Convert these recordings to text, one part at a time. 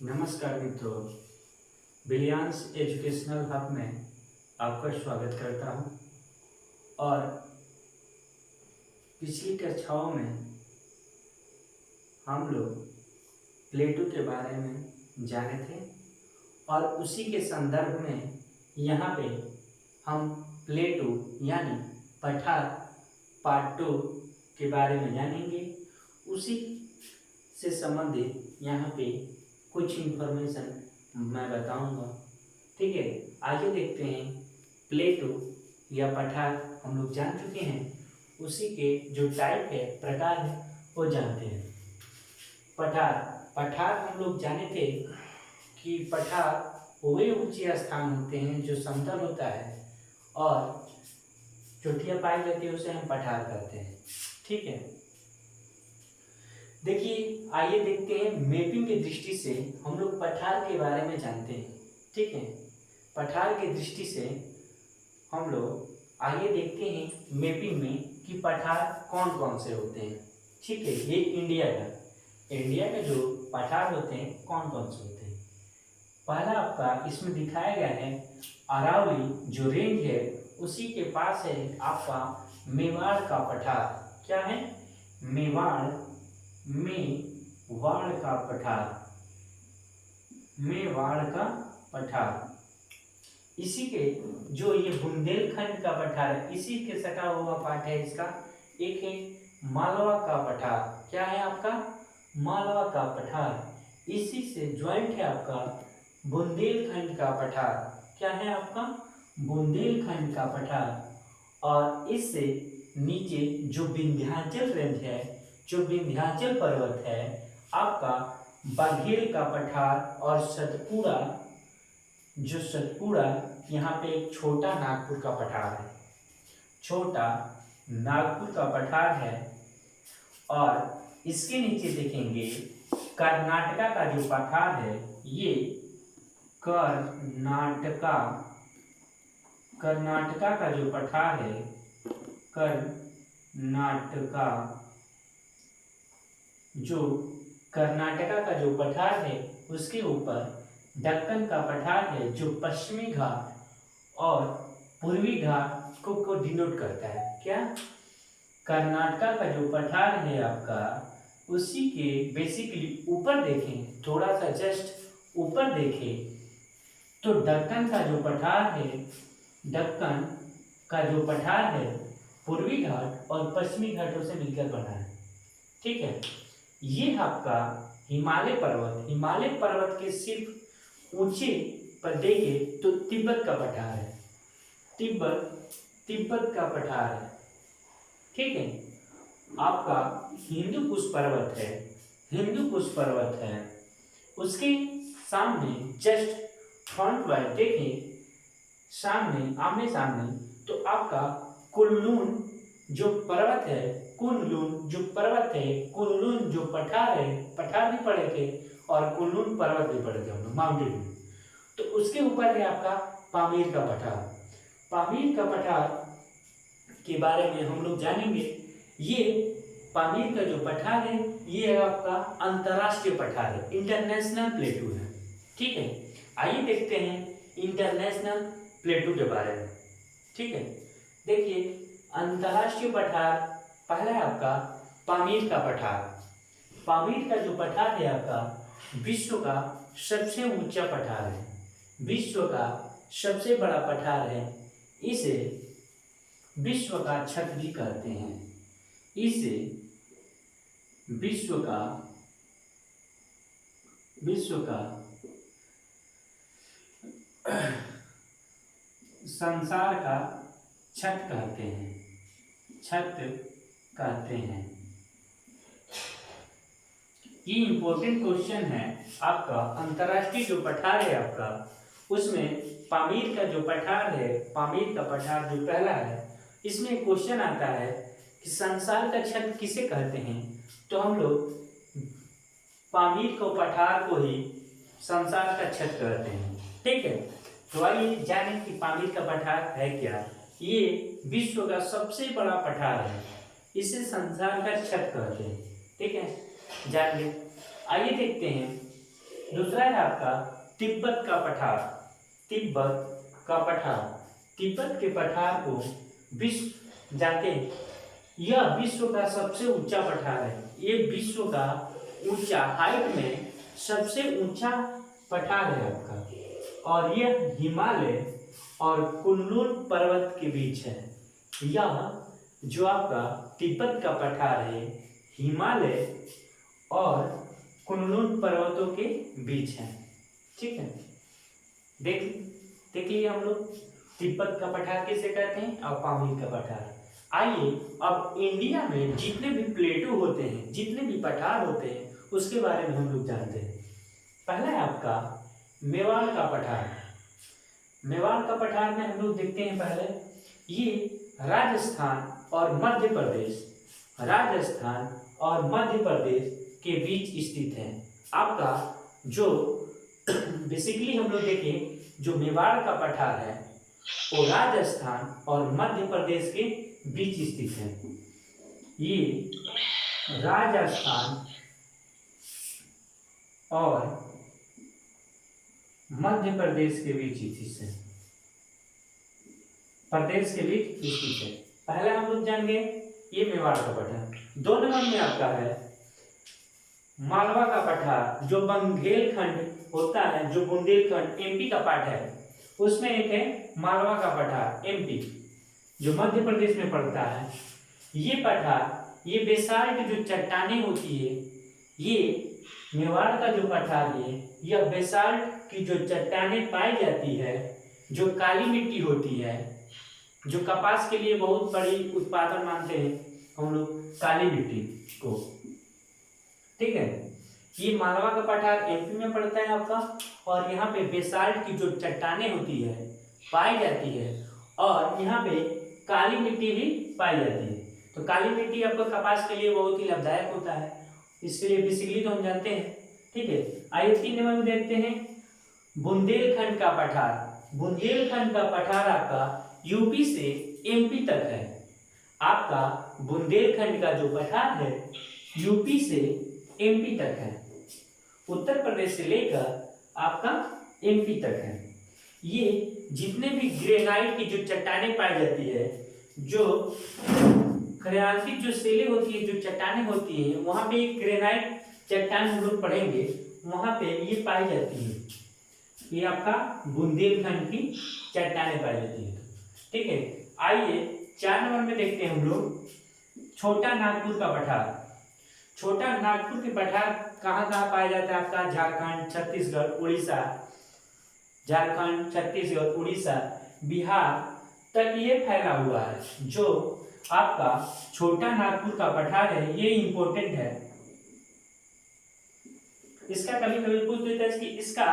नमस्कार मित्रों, brilliance educational hub में आपका स्वागत करता हूं। और पिछली कक्षाओं में हम लोग प्लेटो के बारे में जाने थे और उसी के संदर्भ में यहाँ पे हम प्लेटो यानी पठार पार्ट 2 के बारे में जानेंगे। उसी से संबंधित यहाँ पे कुछ इन्फॉर्मेशन मैं बताऊंगा। ठीक है, आगे देखते हैं। प्लेटो या पठार हम लोग जान चुके हैं, उसी के जो टाइप है, प्रकार है, वो जानते हैं। पठार हम लोग जाने थे कि पठार वे ऊंचे स्थान होते हैं जो समतल होता है और चोटियां पाई जाती है, उसे हम पठार कहते हैं। ठीक है, देखिए आइए देखते हैं। मैपिंग की दृष्टि से हम लोग पठार के बारे में जानते हैं। ठीक है, पठार की दृष्टि से हम लोग आइए देखते हैं मैपिंग में कि पठार कौन कौन से होते हैं। ठीक है, ये इंडिया का जो पठार होते हैं कौन कौन से होते हैं। पहला आपका इसमें दिखाया गया है अरावली जो रेंज है, उसी के पास है आपका मेवाड़ का पठार। क्या है? मेवाड़ का पठार, मेवाड़ का पठार। इसी के जो ये बुंदेलखंड का पठार है, इसी के सटा हुआ पार्ट है इसका। एक है मालवा का पठार। क्या है आपका? मालवा का पठार। इसी से ज्वाइंट है आपका बुंदेलखंड का पठार। क्या है आपका? बुंदेलखंड का पठार। और इससे नीचे जो विंध्याचल रेंज है, जो विंध्याचल पर्वत है आपका, बघेल का पठार और सतपुड़ा, जो सतपुड़ा यहाँ पे एक छोटा नागपुर का पठार है, छोटा नागपुर का पठार है। और इसके नीचे देखेंगे कर्नाटका का जो पठार है, ये कर्नाटका का जो पठार है, कर्नाटका का जो पठार है उसके ऊपर दक्कन का पठार है, जो पश्चिमी घाट और पूर्वी घाट को डिनोट करता है। क्या? कर्नाटका का जो पठार है आपका, उसी के बेसिकली ऊपर देखें, थोड़ा सा जस्ट ऊपर देखें तो दक्कन का जो पठार है, दक्कन का जो पठार है पूर्वी घाट और पश्चिमी घाटों से मिलकर बना है। ठीक है, ये आपका हिमालय पर्वत के सिर्फ ऊंचे पर देखें तो तिब्बत का पठार है, तिब्बत का पठार है। ठीक है, आपका हिंदू कुश पर्वत है, उसके सामने जस्ट फ्रंट वाइज देखें, सामने आमने सामने तो आपका कुनलुन जो पर्वत है, कुनलुन जो पठार है, पठार भी पढ़े थे और कुनलुन पर्वत भी पढ़े थे हम लोग, माउंटेन। तो उसके ऊपर है आपका पामीर का पठार के बारे में हम लोग जानेंगे। ये पामीर का जो पठार है, ये आपका अंतरराष्ट्रीय पठार है, इंटरनेशनल प्लेटू है। ठीक है, आइए देखते हैं इंटरनेशनल प्लेटू के बारे में। ठीक है, देखिए अंतरराष्ट्रीय पठार पहला है आपका पामीर का पठार। पामीर का जो पठार है आपका विश्व का सबसे ऊंचा पठार है, विश्व का सबसे बड़ा पठार है। इसे विश्व का छत भी कहते हैं, इसे विश्व का संसार का छत कहते हैं। ये इंपॉर्टेंट क्वेश्चन है आपका। अंतरराष्ट्रीय जो पठार है आपका, उसमें पामीर का जो पठार है, पामीर का पठार जो पहला है, इसमें क्वेश्चन आता है कि संसार का छत किसे कहते हैं, तो हम लोग पामीर को पठार को ही संसार का छत कहते हैं। ठीक है, तो आइए जानें कि पामीर का पठार है क्या। ये विश्व का सबसे बड़ा पठार है, इसे संसार का छत कहते हैं। ठीक है, जानिए। आइए देखते हैं दूसरा है आपका तिब्बत का पठार। तिब्बत का पठार, तिब्बत के पठार को विश्व जानते हैं, यह विश्व का सबसे ऊंचा पठार है। ये विश्व का ऊंचा, हाइट में सबसे ऊंचा पठार है आपका, और यह हिमालय और कुनलुन पर्वत के बीच है। यह जो आपका तिब्बत का पठार है हिमालय और कुनलुन पर्वतों के बीच है। ठीक है, देख लिए हम लोग तिब्बत का पठार किसे कहते हैं और पामीर का पठार। आइए अब इंडिया में जितने भी प्लेटो होते हैं, जितने भी पठार होते हैं, उसके बारे में हम लोग जानते हैं। पहला है आपका मेवाड़ का पठार। मेवाड़ का पठार में हम लोग देखते हैं पहले, ये राजस्थान और मध्य प्रदेश, राजस्थान और मध्य प्रदेश के बीच स्थित है। आपका जो बेसिकली हम लोग देखें, जो मेवाड़ का पठार है वो राजस्थान और मध्य प्रदेश के बीच स्थित है। ये राजस्थान और मध्य प्रदेश के बीच स्थित है, प्रदेश के बीच स्थित है। पहले हम लोग जान गए ये मेवाड़ का पठार। 2 नंबर में आपका है मालवा का पठार, जो बुंदेलखंड होता है, जो बुंदेलखंड एमपी का पार्ट है, उसमें एक है मालवा का पठार एमपी, जो मध्य प्रदेश में पड़ता है। ये पठार, ये बेसाल्ट जो चट्टानें होती है, ये मेवाड़ का जो पठार है, यह बेसाल्ट की जो चट्टानें पाई जाती है, जो काली मिट्टी होती है, जो कपास के लिए बहुत बड़ी उत्पादन मानते हैं हम लोग काली मिट्टी को। ठीक है, ये मालवा का पठार एमपी में पड़ता है आपका, और यहाँ पे बेसाल्ट की जो चट्टानें होती है पाई जाती है, और यहाँ पे काली मिट्टी भी पाई जाती है। तो काली मिट्टी आपका कपास के लिए बहुत ही लाभदायक होता है, इसके लिए बेसिकली तो हम जानते हैं। ठीक है, आइए 3 नंबर में देखते हैं बुंदेलखंड का पठार। बुंदेलखंड का पठार आपका यूपी से एमपी तक है। आपका बुंदेलखंड का जो पठार है यूपी से एमपी तक है, उत्तर प्रदेश से लेकर आपका एमपी तक है। ये जितने भी ग्रेनाइट की जो चट्टानें पाई जाती है, जो ग्रेनाइट जो सेले होती है, जो चट्टानें होती है, वहां पे एक ग्रेनाइट चट्टान हम लोग पढ़ेंगे, वहां पे ये पाई जाती है। ये आपका बुंदेलखंड की चट्टानें पाई जाती है। ठीक है, आइए 4 नंबर में देखते हैं हम लोग छोटा नागपुर का पठार। छोटा नागपुर के पठार कहाँ कहाँ पाया जाता है आपका? झारखंड, छत्तीसगढ़, उड़ीसा, झारखंड, छत्तीसगढ़, उड़ीसा, बिहार तक ये फैला हुआ है। जो आपका छोटा नागपुर का पठार है ये इंपॉर्टेंट है। इसका कभी कभी पूछ देता है कि इसका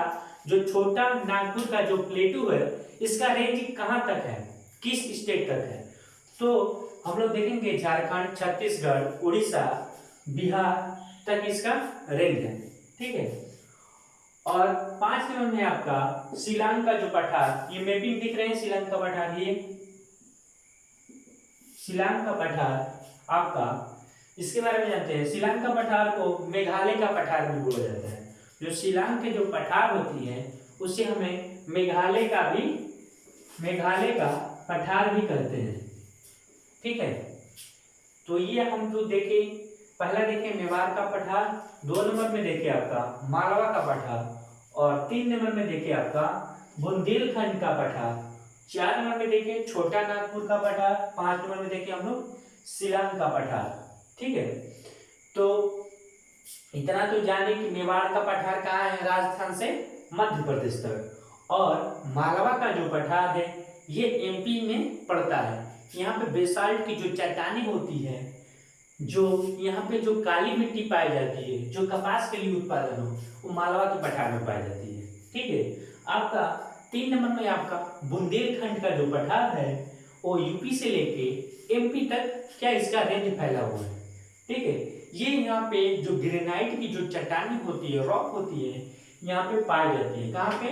जो छोटा नागपुर का जो प्लेटू है इसका रेंज कहाँ तक है, किस स्टेट तक है? तो हम लोग देखेंगे झारखंड, छत्तीसगढ़, उड़ीसा, बिहार तक इसका रेंज है। ठीक है, और 5 नंबर में आपका शिलांग का जो पठार, ये मैपिंग दिख रहे हैं शिलांग का पठार, ये शिलांग का पठार आपका, इसके बारे में जानते हैं। शिलांग का पठार को मेघालय का पठार भी बोला जाता है। जो शिलांग के जो पठार होती है उसे हमें मेघालय का पठार भी कहते हैं। ठीक है, तो ये हम जो देखे, पहला देखे मेवाड़ का पठार, 2 नंबर में देखे आपका मालवा का पठार, और 3 नंबर में देखे आपका बुंदेलखंड का पठार, 4 नंबर में देखे छोटा नागपुर का पठार, 5 नंबर में देखे हम लोग शिलांग का पठार। ठीक है, तो इतना तो जाने कि मेवाड़ का पठार कहाँ है, राजस्थान से मध्य प्रदेश तक, और मालवा का जो पठार है ये एमपी में पड़ता है। यहाँ पे बेसाल्ट की जो चट्टानें होती है, जो यहाँ पे जो काली मिट्टी पाई जाती है, जो कपास के लिए उत्पादन हो, वो मालवा के पठार में पाई जाती है। ठीक है, आपका 3 नंबर में आपका बुंदेलखंड का जो पठार है वो यूपी से लेके एमपी तक क्या इसका रेंज फैला हुआ है। ठीक है, ये यहाँ पे जो ग्रेनाइट की जो चट्टानें होती है, रॉक होती है, यहाँ पे पाई जाती है। कहाँ पे?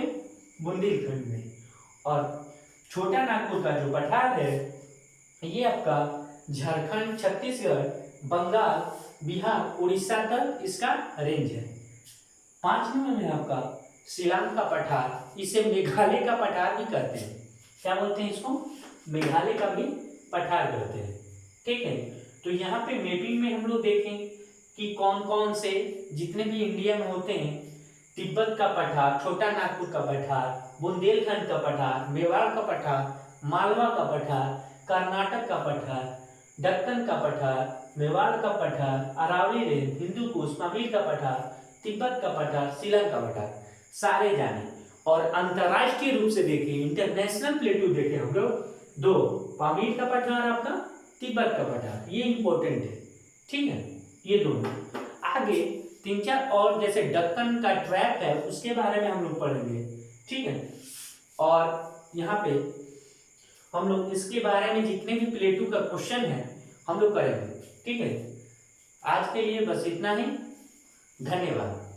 बुंदेलखंड में। और छोटा नागपुर का जो पठार है ये आपका झारखंड, छत्तीसगढ़, बंगाल, बिहार, उड़ीसा तक इसका रेंज है। 5 नंबर में आपका शिलांग का पठार, इसे मेघालय का पठार भी कहते हैं। क्या बोलते हैं इसको? मेघालय का भी पठार कहते हैं। ठीक है, तो यहाँ पे मैपिंग में हम लोग देखें कि कौन कौन से जितने भी इंडिया में होते हैं, तिब्बत का पठार, छोटा नागपुर का पठार, बुंदेलखंड का पठार, मेवाड़ का पठार, मालवा का पठार, कर्नाटक का पठार, दक्कन का पठार, मेवाड़ का पठार, अरावली रेंज, हिंदू कुश, पामीर का पठार, तिब्बत का पठार, शिलांग का पठार, सारे जाने। और अंतरराष्ट्रीय रूप से देखें, इंटरनेशनल प्लेटू देखें हम लोग 2, पामीर का पठार आपका, तिब्बत का पठार, ये इंपॉर्टेंट है। ठीक है, ये दोनों। आगे 3-4 और जैसे दक्कन का ट्रैप है, उसके बारे में हम लोग पढ़ेंगे। ठीक है, और यहाँ पे हम लोग इसके बारे में जितने भी प्लेटू का क्वेश्चन है हम लोग करेंगे। ठीक है, आज के लिए बस इतना ही। धन्यवाद।